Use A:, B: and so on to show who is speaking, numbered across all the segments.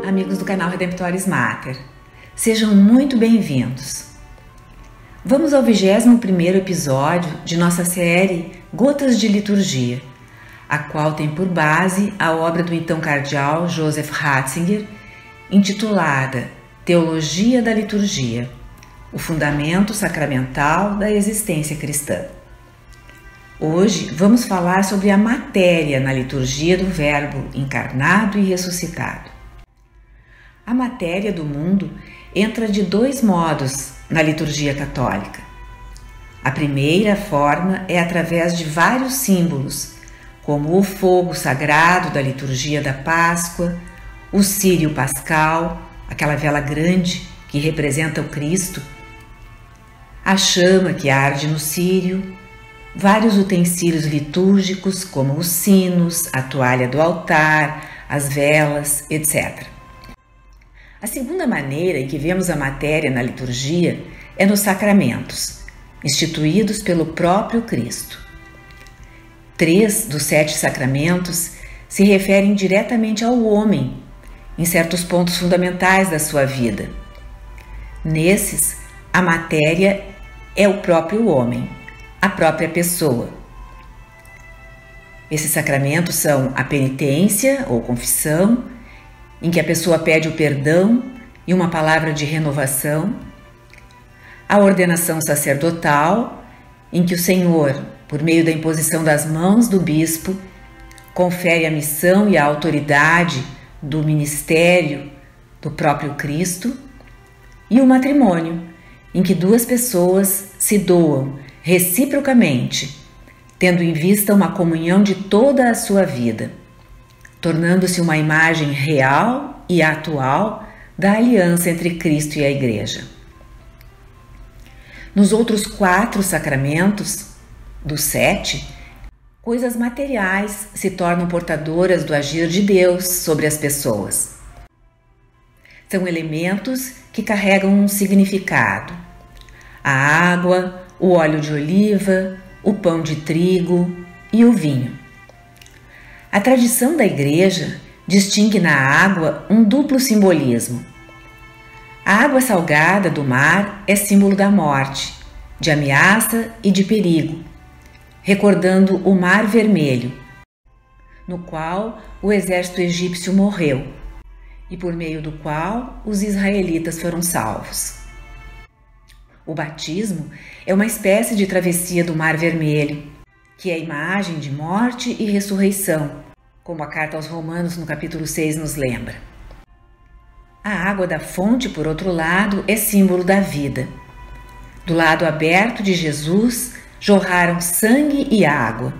A: amigos do canal Redemptoris Mater. Sejam muito bem-vindos. Vamos ao 21º episódio de nossa série Gotas de Liturgia, a qual tem por base a obra do então cardeal Joseph Ratzinger, intitulada Teologia da Liturgia, o fundamento sacramental da existência cristã. Hoje vamos falar sobre a matéria na liturgia do Verbo encarnado e ressuscitado. A matéria do mundo entra de dois modos na liturgia católica. A primeira forma é através de vários símbolos, como o fogo sagrado da liturgia da Páscoa, o círio pascal, aquela vela grande que representa o Cristo, a chama que arde no círio, vários utensílios litúrgicos como os sinos, a toalha do altar, as velas, etc. A segunda maneira em que vemos a matéria na liturgia é nos sacramentos, instituídos pelo próprio Cristo. 3 dos 7 sacramentos se referem diretamente ao homem, em certos pontos fundamentais da sua vida. Nesses, a matéria é o próprio homem, a própria pessoa. Esses sacramentos são a penitência ou confissão, em que a pessoa pede o perdão e uma palavra de renovação, a ordenação sacerdotal, em que o Senhor, por meio da imposição das mãos do bispo, confere a missão e a autoridade do ministério do próprio Cristo, e o matrimônio, em que duas pessoas se doam reciprocamente, tendo em vista uma comunhão de toda a sua vida, tornando-se uma imagem real e atual da aliança entre Cristo e a Igreja. Nos outros 4 sacramentos, dos 7, coisas materiais se tornam portadoras do agir de Deus sobre as pessoas. São elementos que carregam um significado. A água, o óleo de oliva, o pão de trigo e o vinho. A tradição da Igreja distingue na água um duplo simbolismo. A água salgada do mar é símbolo da morte, de ameaça e de perigo, recordando o Mar Vermelho, no qual o exército egípcio morreu e por meio do qual os israelitas foram salvos. O batismo é uma espécie de travessia do Mar Vermelho, que é a imagem de morte e ressurreição, como a carta aos Romanos no capítulo 6 nos lembra. A água da fonte, por outro lado, é símbolo da vida. Do lado aberto de Jesus jorraram sangue e água.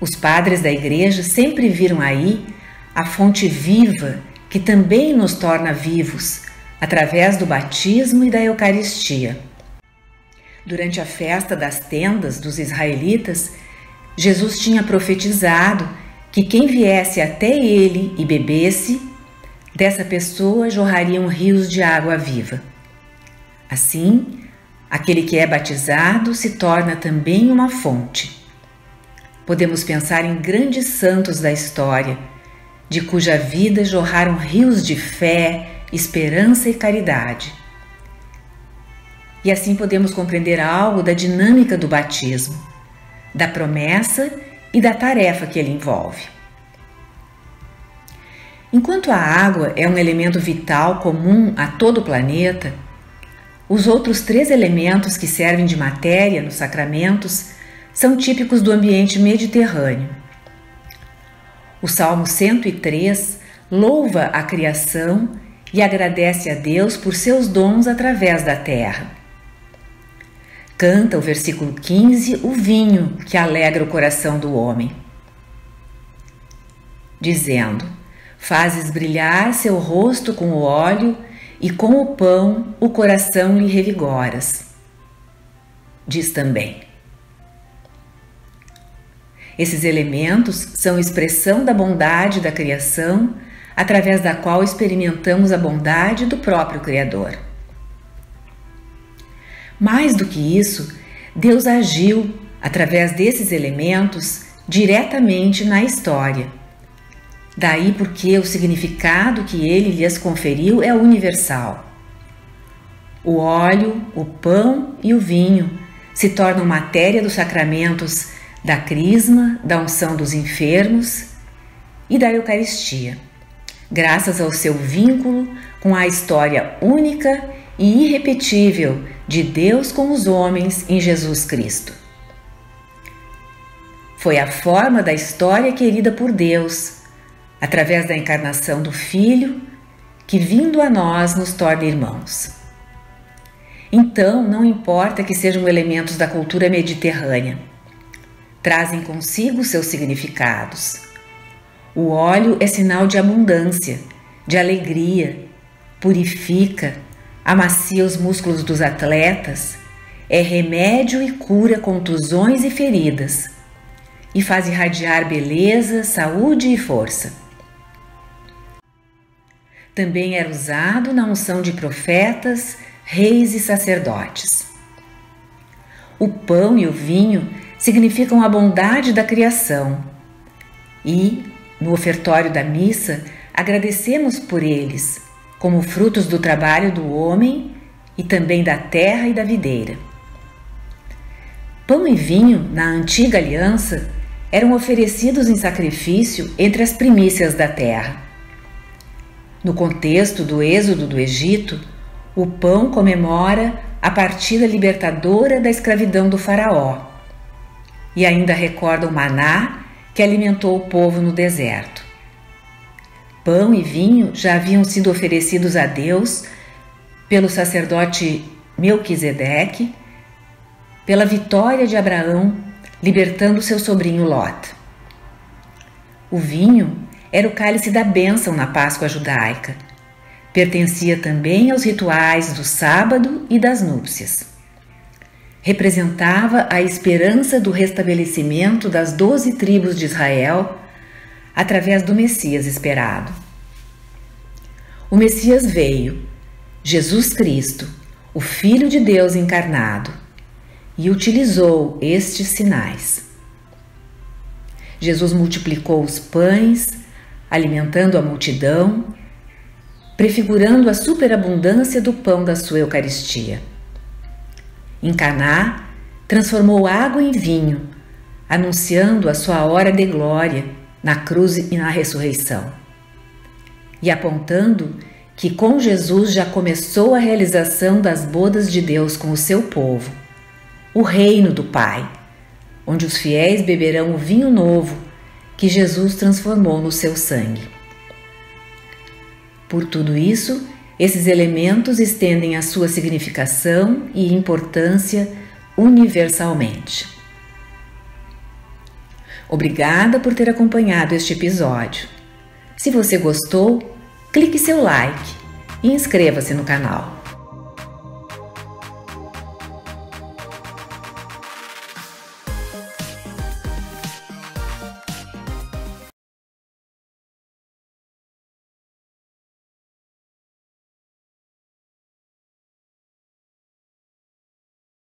A: Os padres da Igreja sempre viram aí a fonte viva que também nos torna vivos, através do batismo e da Eucaristia. Durante a festa das tendas dos israelitas, Jesus tinha profetizado que quem viesse até ele e bebesse, dessa pessoa jorrariam rios de água viva. Assim, aquele que é batizado se torna também uma fonte. Podemos pensar em grandes santos da história, de cuja vida jorraram rios de fé, esperança e caridade. E assim podemos compreender algo da dinâmica do batismo, da promessa e da tarefa que ele envolve. Enquanto a água é um elemento vital comum a todo o planeta, os outros 3 elementos que servem de matéria nos sacramentos são típicos do ambiente mediterrâneo. O Salmo 103 louva a criação e agradece a Deus por seus dons através da terra. Canta o versículo 15 o vinho que alegra o coração do homem, dizendo: fazes brilhar seu rosto com o óleo e com o pão o coração lhe revigoras. Diz também. Esses elementos são expressão da bondade da criação, através da qual experimentamos a bondade do próprio Criador. Mais do que isso, Deus agiu, através desses elementos, diretamente na história, Daí porque o significado que ele lhes conferiu é universal. O óleo, o pão e o vinho se tornam matéria dos sacramentos da crisma, da unção dos enfermos e da Eucaristia, graças ao seu vínculo com a história única e irrepetível de Deus com os homens em Jesus Cristo. Foi a forma da história querida por Deus, através da encarnação do Filho, que vindo a nós nos torna irmãos. Então, não importa que sejam elementos da cultura mediterrânea, trazem consigo seus significados. O óleo é sinal de abundância, de alegria, purifica, amacia os músculos dos atletas, é remédio e cura contusões e feridas, e faz irradiar beleza, saúde e força. Também era usado na unção de profetas, reis e sacerdotes. O pão e o vinho significam a bondade da criação e, no ofertório da missa, agradecemos por eles, como frutos do trabalho do homem e também da terra e da videira. Pão e vinho, na antiga aliança, eram oferecidos em sacrifício entre as primícias da terra. No contexto do êxodo do Egito, o pão comemora a partida libertadora da escravidão do faraó e ainda recorda o maná que alimentou o povo no deserto. Pão e vinho já haviam sido oferecidos a Deus pelo sacerdote Melquisedeque, pela vitória de Abraão, libertando seu sobrinho Lot. O vinho era o cálice da bênção na Páscoa judaica. Pertencia também aos rituais do sábado e das núpcias. Representava a esperança do restabelecimento das 12 tribos de Israel através do Messias esperado. O Messias veio, Jesus Cristo, o Filho de Deus encarnado, e utilizou estes sinais. Jesus multiplicou os pães, alimentando a multidão, prefigurando a superabundância do pão da sua Eucaristia. Em Caná, transformou água em vinho, anunciando a sua hora de glória na cruz e na ressurreição, e apontando que com Jesus já começou a realização das bodas de Deus com o seu povo, o reino do Pai, onde os fiéis beberão o vinho novo que Jesus transformou no seu sangue. Por tudo isso, esses elementos estendem a sua significação e importância universalmente. Obrigada por ter acompanhado este episódio. Se você gostou, clique seu like e inscreva-se no canal.